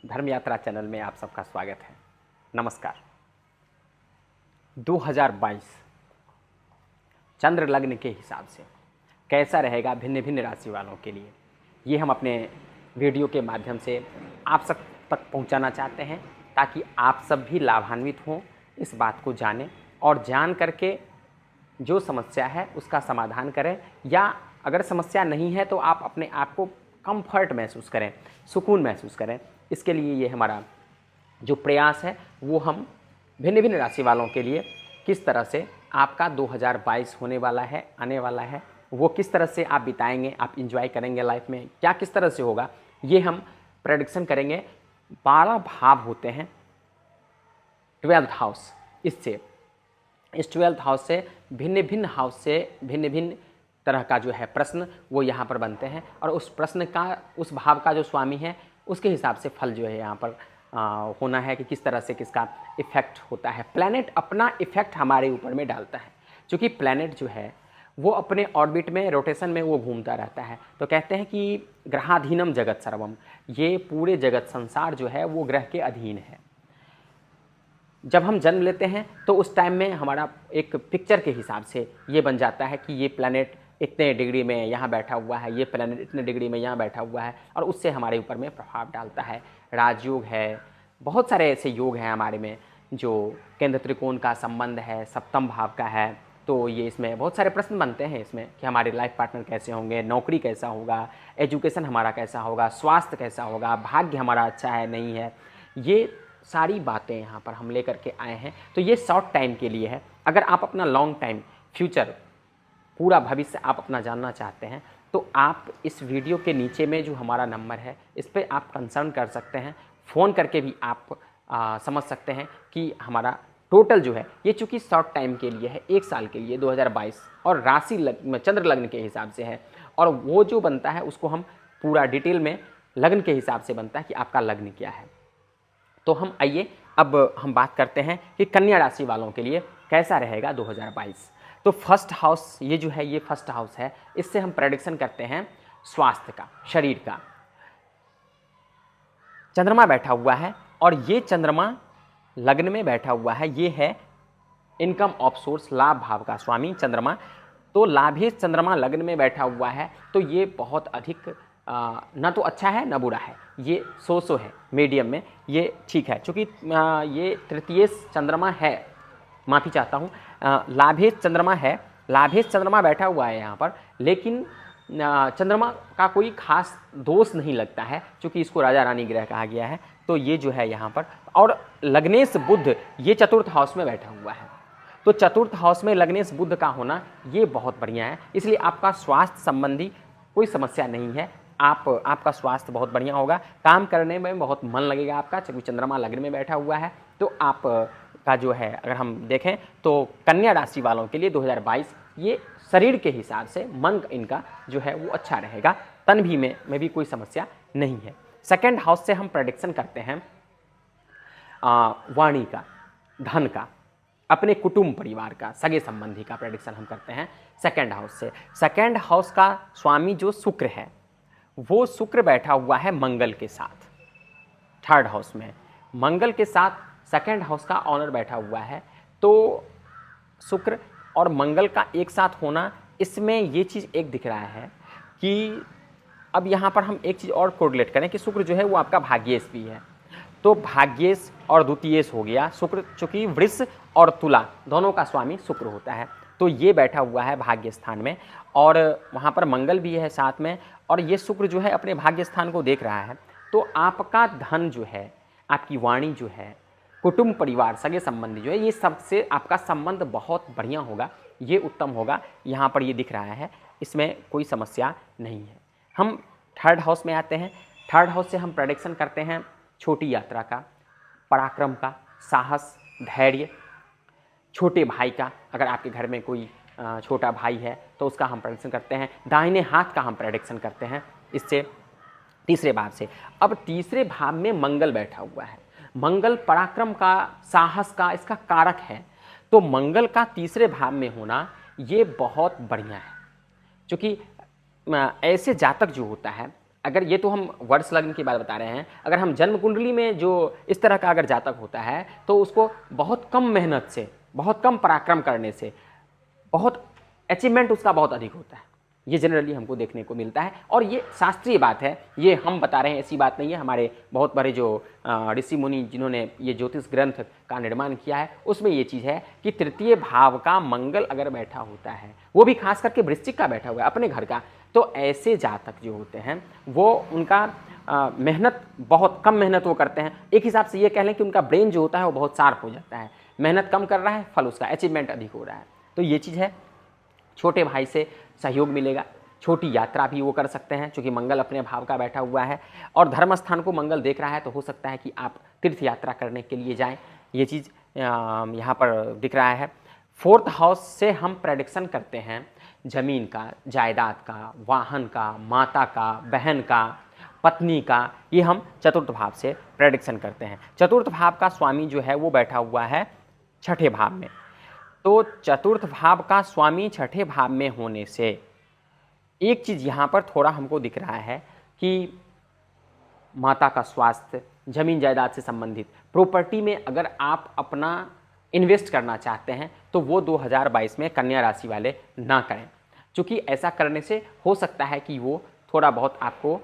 धर्म यात्रा चैनल में आप सबका स्वागत है। नमस्कार। 2022 चंद्र लग्न के हिसाब से कैसा रहेगा भिन्न भिन्न राशि वालों के लिए, ये हम अपने वीडियो के माध्यम से आप सब तक पहुंचाना चाहते हैं, ताकि आप सब भी लाभान्वित हों, इस बात को जानें और जान करके जो समस्या है उसका समाधान करें, या अगर समस्या नहीं है तो आप अपने आप को कंफर्ट महसूस करें, सुकून महसूस करें। इसके लिए ये हमारा जो प्रयास है वो हम भिन्न भिन्न राशि वालों के लिए किस तरह से आपका 2022 होने वाला है, आने वाला है, वो किस तरह से आप बिताएंगे, आप इंजॉय करेंगे लाइफ में, क्या किस तरह से होगा, ये हम प्रेडिक्शन करेंगे। 12 भाव होते हैं 12th हाउस, इससे इस 12th हाउस से भिन्न भिन्न हाउस से भिन्न भिन्न तरह का जो है प्रश्न वो यहाँ पर बनते हैं, और उस प्रश्न का, उस भाव का जो स्वामी है उसके हिसाब से फल जो है यहाँ पर होना है कि किस तरह से किसका इफेक्ट होता है। प्लैनेट अपना इफेक्ट हमारे ऊपर में डालता है, क्योंकि प्लैनेट जो है वो अपने ऑर्बिट में, रोटेशन में वो घूमता रहता है। तो कहते हैं कि ग्रहाधीनम जगत सर्वम, ये पूरे जगत संसार जो है वो ग्रह के अधीन है। जब हम जन्म लेते हैं तो उस टाइम में हमारा एक पिक्चर के हिसाब से ये बन जाता है कि ये प्लैनेट इतने डिग्री में यहाँ बैठा हुआ है, ये प्लैनेट इतने डिग्री में यहाँ बैठा हुआ है, और उससे हमारे ऊपर में प्रभाव डालता है। राजयोग है, बहुत सारे ऐसे योग हैं हमारे में जो केंद्र त्रिकोण का संबंध है, सप्तम भाव का है। तो ये इसमें बहुत सारे प्रश्न बनते हैं इसमें कि हमारे लाइफ पार्टनर कैसे होंगे, नौकरी कैसा होगा, एजुकेशन हमारा कैसा होगा, स्वास्थ्य कैसा होगा, भाग्य हमारा अच्छा है नहीं है, ये सारी बातें यहाँ पर हम लेकर के आए हैं। तो ये शॉर्ट टाइम के लिए है। अगर आप अपना लॉन्ग टाइम फ्यूचर, पूरा भविष्य आप अपना जानना चाहते हैं तो आप इस वीडियो के नीचे में जो हमारा नंबर है इस पर आप कंसर्न कर सकते हैं, फ़ोन करके भी आप समझ सकते हैं कि हमारा टोटल जो है ये चूँकि शॉर्ट टाइम के लिए है, 1 साल के लिए 2022, और राशि चंद्र लग्न के हिसाब से है, और वो जो बनता है उसको हम पूरा डिटेल में लग्न के हिसाब से बनता है कि आपका लग्न क्या है। तो हम आइए अब हम बात करते हैं कि कन्या राशि वालों के लिए कैसा रहेगा 2022। तो फर्स्ट हाउस, ये जो है ये फर्स्ट हाउस है, इससे हम प्रेडिक्शन करते हैं स्वास्थ्य का, शरीर का। चंद्रमा बैठा हुआ है और ये चंद्रमा लग्न में बैठा हुआ है, ये है इनकम ऑफ सोर्स, लाभ भाव का स्वामी चंद्रमा। तो लाभी चंद्रमा लग्न में बैठा हुआ है तो ये बहुत अधिक ना तो अच्छा है ना बुरा है, ये सो है, मीडियम में ये ठीक है। चूँकि ये तृतीय चंद्रमा है, माफ़ी चाहता हूँ, लाभेश चंद्रमा है, लाभेश चंद्रमा बैठा हुआ है यहाँ पर, लेकिन चंद्रमा का कोई खास दोष नहीं लगता है, क्योंकि इसको राजा रानी ग्रह कहा गया है। तो ये जो है यहाँ पर, और लग्नेश बुध ये चतुर्थ हाउस में बैठा हुआ है। तो चतुर्थ हाउस में लग्नेश बुध का होना ये बहुत बढ़िया है, इसलिए आपका स्वास्थ्य संबंधी कोई समस्या नहीं है। आपका स्वास्थ्य बहुत बढ़िया होगा, काम करने में बहुत मन लगेगा आपका, क्योंकि चंद्रमा लग्न में बैठा हुआ है। तो आप का जो है अगर हम देखें तो कन्या राशि वालों के लिए 2022 ये शरीर के हिसाब से मन इनका जो है वो अच्छा रहेगा, तन भी में भी कोई समस्या नहीं है। सेकंड हाउस से हम प्रेडिक्शन करते हैं वाणी का, धन का, अपने कुटुंब परिवार का, सगे संबंधी का प्रेडिक्शन हम करते हैं सेकंड हाउस से। सेकंड हाउस का स्वामी जो शुक्र है वो शुक्र बैठा हुआ है मंगल के साथ, थर्ड हाउस में मंगल के साथ सेकंड हाउस का ऑनर बैठा हुआ है। तो शुक्र और मंगल का एक साथ होना, इसमें ये चीज़ एक दिख रहा है कि अब यहाँ पर हम एक चीज़ और कोरिलेट करें कि शुक्र जो है वो आपका भाग्येश भी है। तो भाग्येश और द्वितीयेश हो गया शुक्र, चूँकि वृष और तुला दोनों का स्वामी शुक्र होता है। तो ये बैठा हुआ है भाग्य स्थान में, और वहाँ पर मंगल भी है साथ में, और ये शुक्र जो है अपने भाग्य स्थान को देख रहा है। तो आपका धन जो है, आपकी वाणी जो है, कुटुंब परिवार, सगे संबंधी जो है, ये सबसे आपका संबंध बहुत बढ़िया होगा, ये उत्तम होगा, यहाँ पर ये दिख रहा है, इसमें कोई समस्या नहीं है। हम थर्ड हाउस में आते हैं। थर्ड हाउस से हम प्रेडिक्शन करते हैं छोटी यात्रा का, पराक्रम का, साहस, धैर्य, छोटे भाई का, अगर आपके घर में कोई छोटा भाई है तो उसका हम प्रेडिक्शन करते हैं। दाहिने हाथ का हम प्रेडिक्शन करते हैं इससे, तीसरे भाव से। अब तीसरे भाव में मंगल बैठा हुआ है, मंगल पराक्रम का, साहस का, इसका कारक है। तो मंगल का तीसरे भाव में होना ये बहुत बढ़िया है, क्योंकि ऐसे जातक जो होता है, अगर ये तो हम वर्ष लग्न की बात बता रहे हैं, अगर हम जन्म कुंडली में जो इस तरह का अगर जातक होता है तो उसको बहुत कम मेहनत से, बहुत कम पराक्रम करने से बहुत अचीवमेंट उसका बहुत अधिक होता है। ये जनरली हमको देखने को मिलता है और ये शास्त्रीय बात है, ये हम बता रहे हैं, ऐसी बात नहीं है। हमारे बहुत बड़े जो ऋषि मुनि जिन्होंने ये ज्योतिष ग्रंथ का निर्माण किया है उसमें ये चीज़ है कि तृतीय भाव का मंगल अगर बैठा होता है, वो भी खास करके वृश्चिक का बैठा हुआ है अपने घर का, तो ऐसे जातक जो होते हैं वो उनका मेहनत बहुत कम मेहनत वो करते हैं। एक हिसाब से ये कह लें कि उनका ब्रेन जो होता है वो बहुत शार्प हो जाता है, मेहनत कम कर रहा है, फल उसका अचीवमेंट अधिक हो रहा है। तो ये चीज़ है, छोटे भाई से सहयोग मिलेगा, छोटी यात्रा भी वो कर सकते हैं क्योंकि मंगल अपने भाव का बैठा हुआ है और धर्म स्थान को मंगल देख रहा है, तो हो सकता है कि आप तीर्थ यात्रा करने के लिए जाएं। ये चीज़ यहाँ पर दिख रहा है। 4th हाउस से हम प्रेडिक्शन करते हैं जमीन का, जायदाद का, वाहन का, माता का, बहन का, पत्नी का, ये हम 4th भाव से प्रेडिक्शन करते हैं। 4th भाव का स्वामी जो है वो बैठा हुआ है 6ठे भाव में, तो 4th भाव का स्वामी 6ठे भाव में होने से एक चीज़ यहाँ पर थोड़ा हमको दिख रहा है कि माता का स्वास्थ्य, जमीन जायदाद से संबंधित प्रॉपर्टी में अगर आप अपना इन्वेस्ट करना चाहते हैं तो वो 2022 में कन्या राशि वाले ना करें, क्योंकि ऐसा करने से हो सकता है कि वो थोड़ा बहुत आपको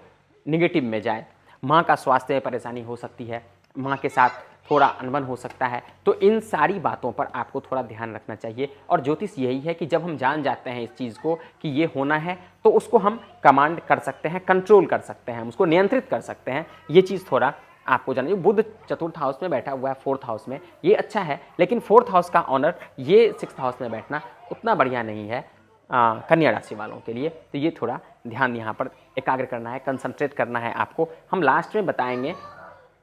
निगेटिव में जाए। माँ का स्वास्थ्य में परेशानी हो सकती है, माँ के साथ थोड़ा अनबन हो सकता है, तो इन सारी बातों पर आपको थोड़ा ध्यान रखना चाहिए। और ज्योतिष यही है कि जब हम जान जाते हैं इस चीज़ को कि ये होना है तो उसको हम कमांड कर सकते हैं, कंट्रोल कर सकते हैं, हम उसको नियंत्रित कर सकते हैं। ये चीज़ थोड़ा आपको जानना चाहिए। बुध 4th हाउस में बैठा हुआ है 4th हाउस में, ये अच्छा है, लेकिन 4th हाउस का ऑनर ये 6th हाउस में बैठना उतना बढ़िया नहीं है कन्या राशि वालों के लिए। तो ये थोड़ा ध्यान यहाँ पर एकाग्र करना है, कंसंट्रेट करना है आपको। हम लास्ट में बताएंगे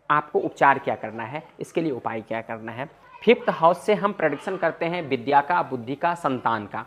आपको उपचार क्या करना है, इसके लिए उपाय क्या करना है। 5th हाउस से हम प्रेडिक्शन करते हैं विद्या का, बुद्धि का, संतान का।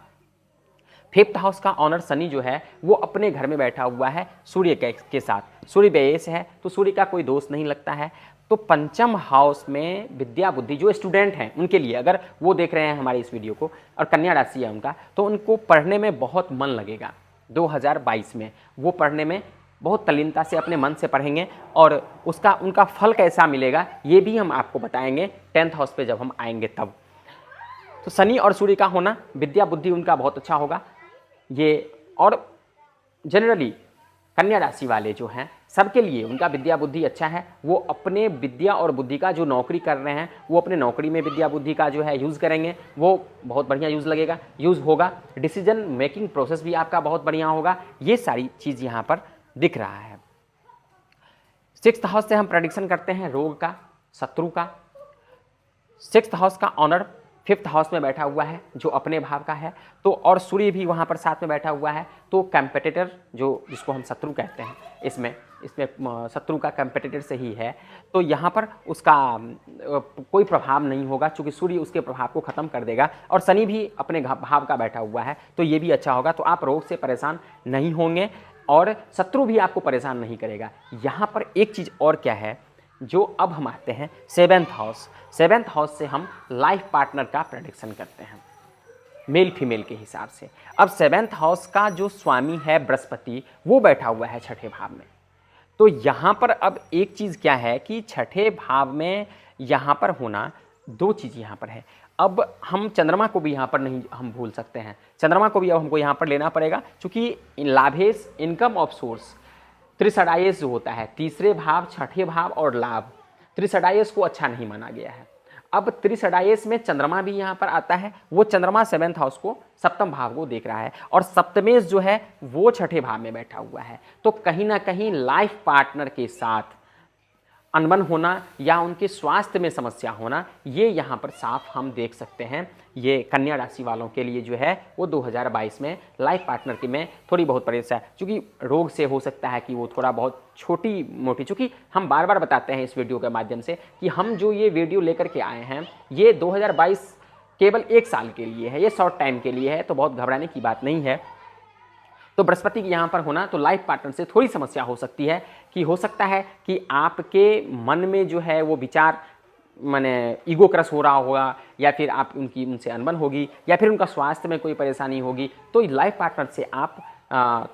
5th हाउस का ऑनर शनि जो है वो अपने घर में बैठा हुआ है सूर्य के साथ, सूर्य व्ययेश है तो सूर्य का कोई दोष नहीं लगता है। तो 5th हाउस में विद्या बुद्धि, जो स्टूडेंट हैं उनके लिए, अगर वो देख रहे हैं हमारी इस वीडियो को और कन्या राशि है उनका, तो उनको पढ़ने में बहुत मन लगेगा 2022 में। वो पढ़ने में बहुत तल्लीनता से अपने मन से पढ़ेंगे और उसका उनका फल कैसा मिलेगा ये भी हम आपको बताएंगे 10th हाउस पे जब हम आएंगे तब। तो शनि और सूर्य का होना, विद्या बुद्धि उनका बहुत अच्छा होगा ये। और जनरली कन्या राशि वाले जो हैं सबके लिए उनका विद्या बुद्धि अच्छा है। वो अपने विद्या और बुद्धि का जो नौकरी कर रहे हैं वो अपने नौकरी में विद्या बुद्धि का जो है यूज़ करेंगे, वो बहुत बढ़िया यूज़ होगा। डिसीजन मेकिंग प्रोसेस भी आपका बहुत बढ़िया होगा। ये सारी चीज़ यहाँ पर दिख रहा है। 6th हाउस से हम प्रेडिक्शन करते हैं रोग का, शत्रु का। 6th हाउस का ऑनर 5th हाउस में बैठा हुआ है जो अपने भाव का है, तो और सूर्य भी वहाँ पर साथ में बैठा हुआ है, तो कंपेटिटर जो जिसको हम शत्रु कहते हैं, इसमें शत्रु का कंपेटिटर से ही है, तो यहाँ पर उसका कोई प्रभाव नहीं होगा क्योंकि सूर्य उसके प्रभाव को ख़त्म कर देगा और शनि भी अपने भाव का बैठा हुआ है, तो ये भी अच्छा होगा। तो आप रोग से परेशान नहीं होंगे और शत्रु भी आपको परेशान नहीं करेगा। यहाँ पर एक चीज़ और क्या है, जो अब हम आते हैं 7th हाउस। 7th हाउस से हम लाइफ पार्टनर का प्रेडिक्शन करते हैं मेल फीमेल के हिसाब से। अब 7th हाउस का जो स्वामी है बृहस्पति, वो बैठा हुआ है 6ठे भाव में। तो यहाँ पर अब एक चीज़ क्या है कि 6ठे भाव में यहाँ पर होना, दो चीज़ यहाँ पर है। अब हम चंद्रमा को भी यहाँ पर नहीं हम भूल सकते हैं, चंद्रमा को भी अब हमको यहाँ पर लेना पड़ेगा क्योंकि लाभेश, इनकम ऑफ सोर्स, त्रिषडायेश जो होता है, तीसरे भाव, 6ठे भाव और लाभ, त्रिषडायेश को अच्छा नहीं माना गया है। अब त्रिषडायेश में चंद्रमा भी यहाँ पर आता है, वो चंद्रमा 7th हाउस को, 7th भाव को देख रहा है और सप्तमेश जो है वो 6ठे भाव में बैठा हुआ है। तो कहीं ना कहीं लाइफ पार्टनर के साथ अनबन होना या उनके स्वास्थ्य में समस्या होना, ये यहाँ पर साफ हम देख सकते हैं। ये कन्या राशि वालों के लिए जो है वो 2022 में लाइफ पार्टनर की में थोड़ी बहुत परेशानी, क्योंकि रोग से हो सकता है कि वो थोड़ा बहुत छोटी मोटी, चूँकि हम बार बार बताते हैं इस वीडियो के माध्यम से कि हम जो ये वीडियो लेकर के आए हैं ये 2022 केवल 1 साल के लिए है, ये शॉर्ट टाइम के लिए है, तो बहुत घबराने की बात नहीं है। तो बृहस्पति की यहाँ पर होना, तो लाइफ पार्टनर से थोड़ी समस्या हो सकती है कि हो सकता है कि आपके मन में जो है वो विचार माने ईगो क्रश हो रहा होगा, या फिर आप उनसे अनबन होगी, या फिर उनका स्वास्थ्य में कोई परेशानी होगी, तो लाइफ पार्टनर से आप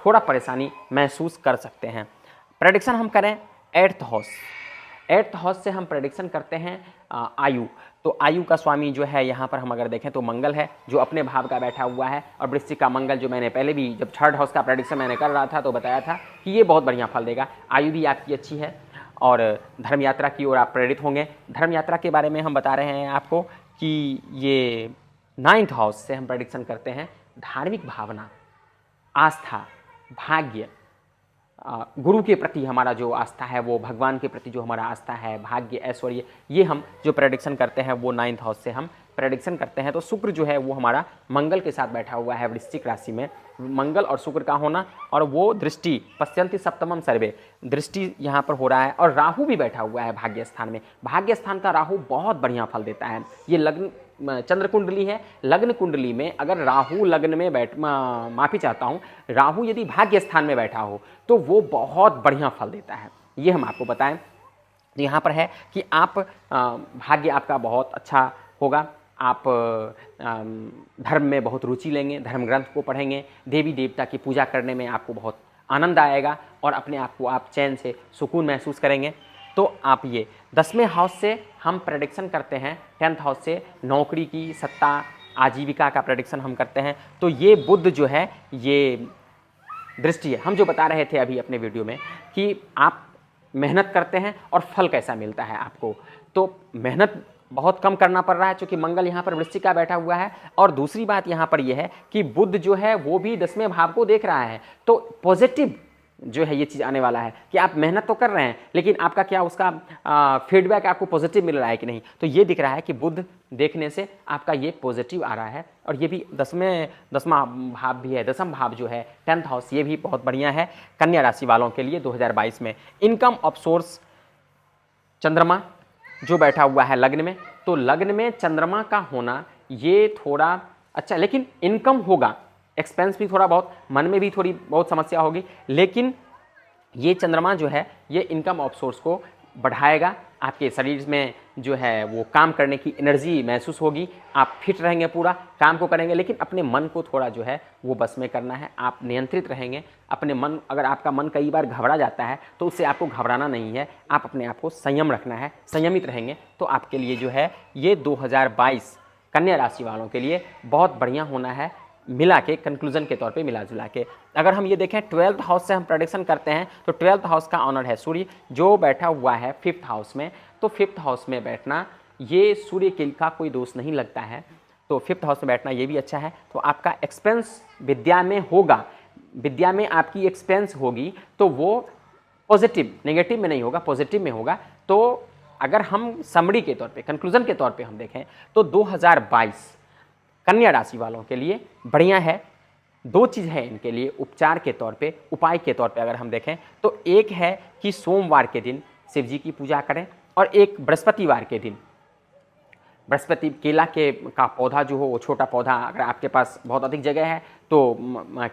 थोड़ा परेशानी महसूस कर सकते हैं। प्रेडिक्शन हम करें 8th हाउस, 8th हाउस से हम प्रेडिक्शन करते हैं आयु। तो आयु का स्वामी जो है यहाँ पर हम अगर देखें तो मंगल है, जो अपने भाव का बैठा हुआ है। और वृश्चिक का मंगल, जो मैंने पहले भी जब 3rd हाउस का प्रेडिक्शन मैंने कर रहा था तो बताया था कि ये बहुत बढ़िया फल देगा। आयु भी आपकी अच्छी है और धर्म यात्रा की ओर आप प्रेरित होंगे। धर्म यात्रा के बारे में हम बता रहे हैं आपको कि ये 9th हाउस से हम प्रेडिक्शन करते हैं धार्मिक भावना, आस्था, भाग्य, गुरु के प्रति हमारा जो आस्था है, वो भगवान के प्रति जो हमारा आस्था है, भाग्य, ऐश्वर्य, ये हम जो प्रेडिक्शन करते हैं वो 9th हाउस से हम प्रेडिक्शन करते हैं। तो शुक्र जो है वो हमारा मंगल के साथ बैठा हुआ है वृश्चिक राशि में। मंगल और शुक्र का होना, और वो दृष्टि पश्यन्ति सप्तमम सर्वे, दृष्टि यहाँ पर हो रहा है। और राहु भी बैठा हुआ है भाग्य स्थान में। भाग्य स्थान का राहु बहुत बढ़िया फल देता है। ये लग्न चंद्र कुंडली है, लग्न कुंडली में अगर राहु लग्न में माफी चाहता हूँ, राहु यदि भाग्य स्थान में बैठा हो तो वो बहुत बढ़िया फल देता है। ये हम आपको बताएं। तो यहाँ पर है कि आप भाग्य आपका बहुत अच्छा होगा। आप धर्म में बहुत रुचि लेंगे, धर्म ग्रंथ को पढ़ेंगे, देवी देवता की पूजा करने में आपको बहुत आनंद आएगा और अपने आप को आप चैन से सुकून महसूस करेंगे। तो आप ये 10वें हाउस से हम प्रेडिक्शन करते हैं, 10th हाउस से नौकरी की, सत्ता, आजीविका का प्रेडिक्शन हम करते हैं। तो ये बुध जो है ये दृष्टि है। हम जो बता रहे थे अभी अपने वीडियो में कि आप मेहनत करते हैं और फल कैसा मिलता है आपको। तो मेहनत बहुत कम करना पड़ रहा है क्योंकि मंगल यहाँ पर वृश्चिक का बैठा हुआ है। और दूसरी बात यहाँ पर यह है कि बुध जो है वो भी 10वें भाव को देख रहा है। तो पॉजिटिव जो है ये चीज़ आने वाला है कि आप मेहनत तो कर रहे हैं, लेकिन आपका क्या उसका फीडबैक आपको पॉजिटिव मिल रहा है कि नहीं। तो ये दिख रहा है कि बुध देखने से आपका ये पॉजिटिव आ रहा है। और ये भी 10वां भाव भी है, 10वां भाव जो है 10th हाउस, ये भी बहुत बढ़िया है कन्या राशि वालों के लिए 2022 में। इनकम ऑफ सोर्स चंद्रमा जो बैठा हुआ है लग्न में, तो लग्न में चंद्रमा का होना ये थोड़ा अच्छा, लेकिन इनकम होगा, एक्सपेंस भी थोड़ा बहुत, मन में भी थोड़ी बहुत समस्या होगी, लेकिन ये चंद्रमा जो है ये इनकम ऑफ सोर्स को बढ़ाएगा। आपके शरीर में जो है वो काम करने की एनर्जी महसूस होगी, आप फिट रहेंगे, पूरा काम को करेंगे, लेकिन अपने मन को थोड़ा जो है वो बस में करना है। आप नियंत्रित रहेंगे अपने मन। अगर आपका मन कई बार घबरा जाता है तो उससे आपको घबराना नहीं है, आप अपने आप को संयम रखना है। संयमित रहेंगे तो आपके लिए जो है ये 2022 कन्या राशि वालों के लिए बहुत बढ़िया होना है, मिला के कंक्लूजन के तौर पे मिला जुला के। अगर हम ये देखें 12th हाउस से हम प्रेडिक्शन करते हैं तो 12th हाउस का ऑनर है सूर्य, जो बैठा हुआ है 5th हाउस में। तो 5th हाउस में बैठना ये सूर्य के का कोई दोष नहीं लगता है, तो 5th हाउस में बैठना ये भी अच्छा है। तो आपका एक्सपेंस विद्या में होगा, विद्या में आपकी एक्सपेंस होगी तो वो पॉजिटिव, नेगेटिव में नहीं होगा, पॉजिटिव में होगा। तो अगर हम समरी के तौर पे, कंक्लूजन के तौर पे हम देखें तो 2022 कन्या राशि वालों के लिए बढ़िया है। दो चीज़ है इनके लिए उपचार के तौर पे, उपाय के तौर पे अगर हम देखें तो एक है कि सोमवार के दिन शिव जी की पूजा करें, और एक बृहस्पतिवार के दिन बृहस्पति केला का पौधा जो हो, वो छोटा पौधा, अगर आपके पास बहुत अधिक जगह है तो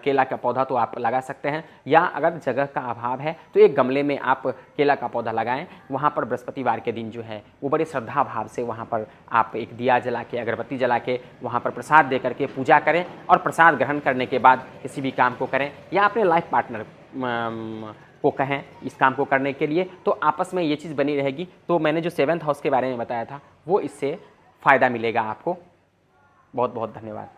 केला का पौधा तो आप लगा सकते हैं, या अगर जगह का अभाव है तो एक गमले में आप केला का पौधा लगाएं। वहाँ पर बृहस्पतिवार के दिन जो है वो बड़े श्रद्धा भाव से वहाँ पर आप एक दिया जला के, अगरबत्ती जला के वहाँ पर प्रसाद दे करके पूजा करें, और प्रसाद ग्रहण करने के बाद किसी भी काम को करें, या अपने लाइफ पार्टनर को कहें इस काम को करने के लिए, तो आपस में ये चीज़ बनी रहेगी। तो मैंने जो 7th हाउस के बारे में बताया था वो इससे फ़ायदा मिलेगा आपको। बहुत बहुत धन्यवाद।